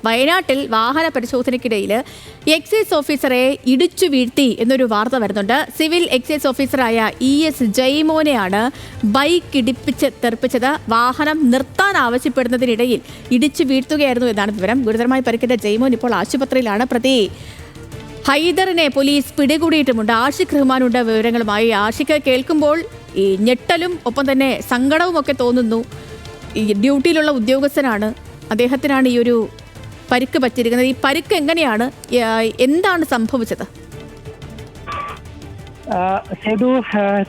വയനാട്ടിൽ വാഹന പരിശോധനയ്ക്കിടയിൽ എക്സൈസ് ഓഫീസറെ ഇടിച്ചു വീഴ്ത്തി എന്നൊരു വാർത്ത വരുന്നുണ്ട്. സിവിൽ എക്സൈസ് ഓഫീസറായ ES ജയ്മോനെയാണ് ബൈക്ക് ഇടിപ്പിച്ച് തെറിപ്പിച്ചത്. വാഹനം നിർത്താൻ ആവശ്യപ്പെടുന്നതിനിടയിൽ ഇടിച്ചു വീഴ്ത്തുകയായിരുന്നു എന്നാണ് വിവരം. ഗുരുതരമായി പരിക്കേറ്റ ജയ്മോൻ ഇപ്പോൾ ആശുപത്രിയിലാണ്. പ്രതി ഹൈദറിനെ പോലീസ് പിടികൂടിയിട്ടുമുണ്ട്. ആഷിഖ് റഹ്മാനുണ്ട് വിവരങ്ങളുമായി. ആഷിഖ്, കേൾക്കുമ്പോൾ ഈ ഞെട്ടലും ഒപ്പം തന്നെ സങ്കടവും ഒക്കെ തോന്നുന്നു. ഈ ഡ്യൂട്ടിയിലുള്ള ഉദ്യോഗസ്ഥനാണ്, അദ്ദേഹത്തിനാണ് ഈ ഒരു പരിക്ക് പറ്റിയിരിക്കുന്നത്. ഈ പരിക്ക് എങ്ങനെയാണ്, എന്താണ് സംഭവിച്ചത്? സേതു,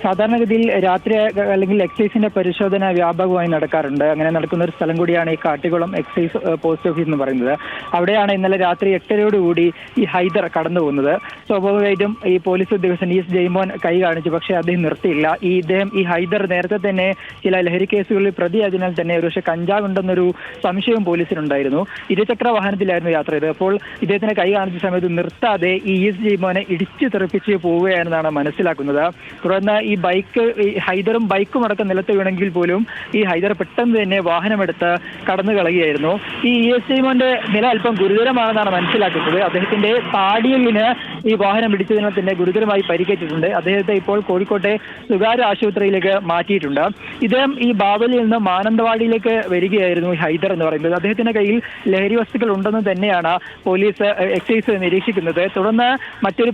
സാധാരണഗതിയിൽ രാത്രി അല്ലെങ്കിൽ എക്സൈസിന്റെ പരിശോധന വ്യാപകമായി നടക്കാറുണ്ട്. അങ്ങനെ നടക്കുന്ന ഒരു സ്ഥലം കൂടിയാണ് ഈ കാട്ടിക്കുളം എക്സൈസ് പോസ്റ്റ് ഓഫീസ് എന്ന് പറയുന്നത്. അവിടെയാണ് ഇന്നലെ രാത്രി 8:30 ഈ ഹൈദർ കടന്നു പോകുന്നത്. സ്വാഭാവികമായിട്ടും ഈ പോലീസ് ഉദ്യോഗസ്ഥൻ ES ജയ്മോൻ കൈ കാണിച്ചു, പക്ഷേ അദ്ദേഹം നിർത്തിയില്ല. ഈ ഹൈദർ നേരത്തെ തന്നെ ചില ലഹരി കേസുകളിൽ പ്രതി ആയതിനാൽ തന്നെ ഒരുപക്ഷെ കഞ്ചാവ് ഉണ്ടെന്നൊരു സംശയവും പോലീസിനുണ്ടായിരുന്നു. ഇരുചക്ര വാഹനത്തിലായിരുന്നു യാത്ര ചെയ്തത്. അപ്പോൾ ഇദ്ദേഹത്തിന് കൈ കാണിച്ച സമയത്ത് നിർത്താതെ ഈ ES ജയ്മോനെ ഇടിച്ചു തെറിപ്പിച്ച് പോവുകയാണെന്നാണ് മനസ്സിലാക്കുന്നത്. തുടർന്ന് ഈ ഹൈദറും ബൈക്കും അടക്കം നിലത്ത് വീണെങ്കിൽ പോലും ഈ ഹൈദർ പെട്ടെന്ന് തന്നെ വാഹനമെടുത്ത് കടന്നു കളയുകയായിരുന്നു. ഈ ES ജയ്മോന്റെ നില അല്പം ഗുരുതരമാണെന്നാണ് മനസ്സിലാക്കുന്നത്. അദ്ദേഹത്തിന്റെ താടിയലിന് ഈ വാഹനം ഇടിച്ചതിനാൽ തന്നെ ഗുരുതരമായി പരിക്കേറ്റിട്ടുണ്ട്. അദ്ദേഹത്തെ ഇപ്പോൾ കോഴിക്കോട്ടെ സ്വകാര്യ ആശുപത്രിയിലേക്ക് മാറ്റിയിട്ടുണ്ട്. ഇദ്ദേഹം ഈ ബാവലിയിൽ നിന്ന് മാനന്തവാടിയിലേക്ക് വരികയായിരുന്നു ഈ ഹൈദർ എന്ന് പറയുന്നത്. അദ്ദേഹത്തിന്റെ കയ്യിൽ ലഹരി വസ്തുക്കൾ ഉണ്ടെന്ന് തന്നെയാണ് പോലീസ് എക്സൈസ് നിരീക്ഷിക്കുന്നത്. തുടർന്ന് മറ്റൊരു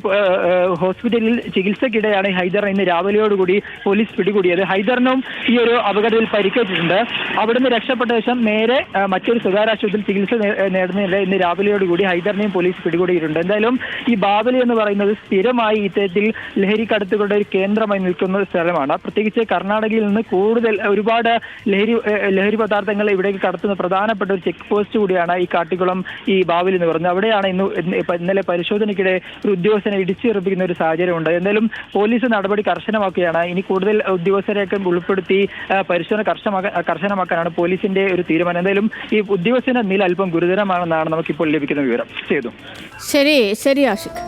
ഹോസ്പിറ്റലിൽ ചികിത്സക്കിടെയാണ് ഹൈദറിനെ ഇന്ന് രാവിലെയോടുകൂടി പോലീസ് പിടികൂടിയത്. ഹൈദറിനും ഈ ഒരു അപകടത്തിൽ പരിക്കേറ്റിട്ടുണ്ട്. അവിടുന്ന് രക്ഷപ്പെട്ട ശേഷം നേരെ മറ്റൊരു സ്വകാര്യ ആശുപത്രിയിൽ ചികിത്സ നേടുന്നതിനിടെ ഇന്ന് രാവിലെയോടുകൂടി ഹൈദറിനെയും പോലീസ് പിടികൂടിയിട്ടുണ്ട്. എന്തായാലും ഈ ബാവലി എന്ന് പറയുന്നത് സ്ഥിരമായി ഇത്തരത്തിൽ ലഹരി കടത്തുകളുടെ ഒരു കേന്ദ്രമായി നിൽക്കുന്ന സ്ഥലമാണ്. പ്രത്യേകിച്ച് കർണാടകയിൽ നിന്ന് ഒരുപാട് ലഹരി പദാർത്ഥങ്ങൾ ഇവിടേക്ക് കടത്തുന്ന പ്രധാനപ്പെട്ട ഒരു ചെക്ക് പോസ്റ്റ് കൂടിയാണ് ഈ കാട്ടിക്കുളം ഈ ബാവലി എന്ന് പറയുന്നത്. അവിടെയാണ് ഇന്നലെ പരിശോധനയ്ക്കിടെ ഒരു ഉദ്യോഗസ്ഥനെ ഇടിച്ചെറിപ്പിക്കുന്ന ഒരു സാഹചര്യം ഉണ്ട്. എന്തായാലും പോലീസ് നടപടി കർശനമാക്കുകയാണ്. ഇനി കൂടുതൽ ഉദ്യോഗസ്ഥരെയൊക്കെ ഉൾപ്പെടുത്തി പരിശോധന കർശനമാക്കാനാണ് പോലീസിന്റെ ഒരു തീരുമാനം. എന്തായാലും ഈ ഉദ്യോഗസ്ഥന്റെ നില അല്പം ഗുരുതരമാണെന്നാണ് നമുക്കിപ്പോൾ ലഭിക്കുന്ന വിവരം. ചെയ്തു. ശരി ആഷിഖ്.